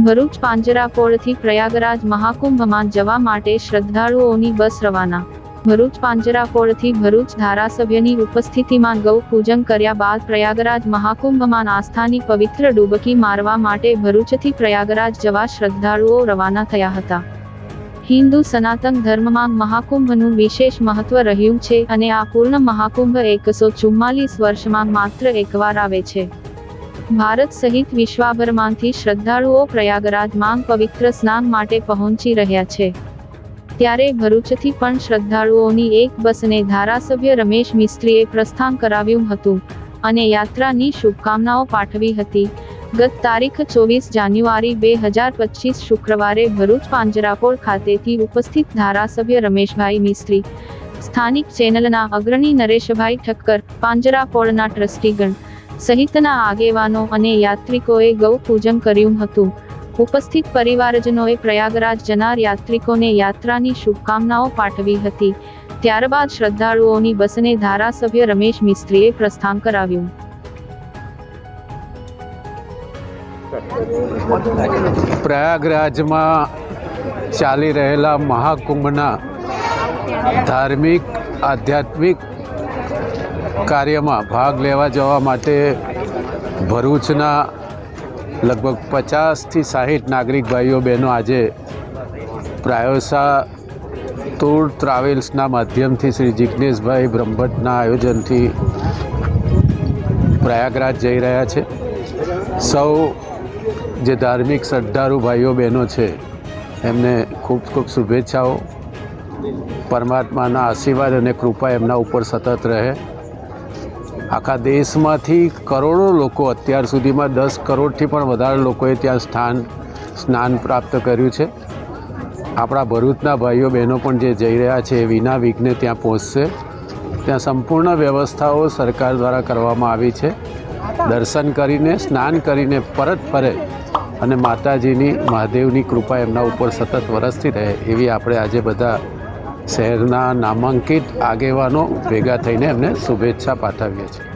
ભરૂચ પાંજરાપોળથી પ્રયાગરાજ મહાકુંભમાં જવા માટે શ્રદ્ધાળુઓની બસ રવાના। ભરૂચ પાંજરાપોળથી ભરૂચ ધારાસભ્યની ઉપસ્થિતિમાં ગૌ પૂજન કર્યા બાદ પ્રયાગરાજ મહાકુંભમાં આસ્થાની પવિત્ર ડૂબકી મારવા માટે ભરૂચથી પ્રયાગરાજ જવા શ્રદ્ધાળુઓ રવાના થયા હતા। હિન્દુ સનાતન ધર્મમાં મહાકુંભનું વિશેષ મહત્વ રહ્યું છે અને આ પૂર્ણ મહાકુંભ 144 વર્ષમાં માત્ર એકવાર આવે છે। ભારત સહિત વિશ્વભરમાંથી શ્રદ્ધાળુઓ પ્રયાગરાજમાં પવિત્ર સ્નાન માટે પહોંચી રહ્યા છે। ત્યારે ભરૂચથી પણ શ્રદ્ધાળુઓની એક બસને ધારાસભ્ય રમેશ મિસ્ત્રીએ પ્રસ્થાન કરાવ્યું હતું અને યાત્રાની શુભકામનાઓ પાઠવી હતી। ગત તારીખ 24 જાન્યુઆરી 2025 શુક્રવારે ભરૂચ પાંજરાપોળ ખાતેથી ઉપસ્થિત ધારાસભ્ય રમેશભાઈ મિસ્ત્રી, સ્થાનિક ચેનલના અગ્રણી નરેશભાઈ ઠક્કર, પાંજરાપોળના ટ્રસ્ટીગણ સહિતના આગેવાનો અને યાત્રિકોએ ગૌ પૂજન કર્યું હતું। ઉપસ્થિત પરિવારજનોએ પ્રયાગરાજ જનાર યાત્રિકોને યાત્રાની શુભકામનાઓ પાઠવી હતી। ત્યારબાદ શ્રદ્ધાળુઓની બસને ધારાસભ્ય રમેશ મિસ્ત્રીએ પ્રસ્થાન કરાવ્યું। પ્રયાગરાજમાં ચાલી રહેલા મહાકુંભના ધાર્મિક આધ્યાત્મિક કાર્યમાં ભાગ લેવા જવા માટે ભરૂચના લગભગ 50થી 60 નાગરિક ભાઈઓ બહેનો આજે પ્રાયોસા ટૂર ટ્રાવેલ્સના માધ્યમથી શ્રી જિજ્ઞેશભાઈ બ્રહ્મભટ્ટના આયોજનથી પ્રયાગરાજ જઈ રહ્યા છે। સૌ જે ધાર્મિક શ્રદ્ધાળુ ભાઈઓ બહેનો છે એમને ખૂબ ખૂબ શુભેચ્છાઓ। પરમાત્માના આશીર્વાદ અને કૃપા એમના ઉપર સતત રહે। આખા દેશમાંથી કરોડો લોકો, અત્યાર સુધીમાં 10 કરોડથી પણ વધારે લોકોએ ત્યાં સ્નાન પ્રાપ્ત કર્યું છે। આપણા ભરૂચના ભાઈઓ બહેનો પણ જે જઈ રહ્યા છે એ વિના વિઘ્ને ત્યાં પહોંચશે। ત્યાં સંપૂર્ણ વ્યવસ્થાઓ સરકાર દ્વારા કરવામાં આવી છે। દર્શન કરીને સ્નાન કરીને પરત ફરે અને માતાજીની મહાદેવની કૃપા એમના ઉપર સતત વરસતી રહે એવી આપણે આજે બધા શહેરના નામાંકિત આગેવાનો ભેગા થઈને એમને શુભેચ્છા પાઠવીએ છીએ।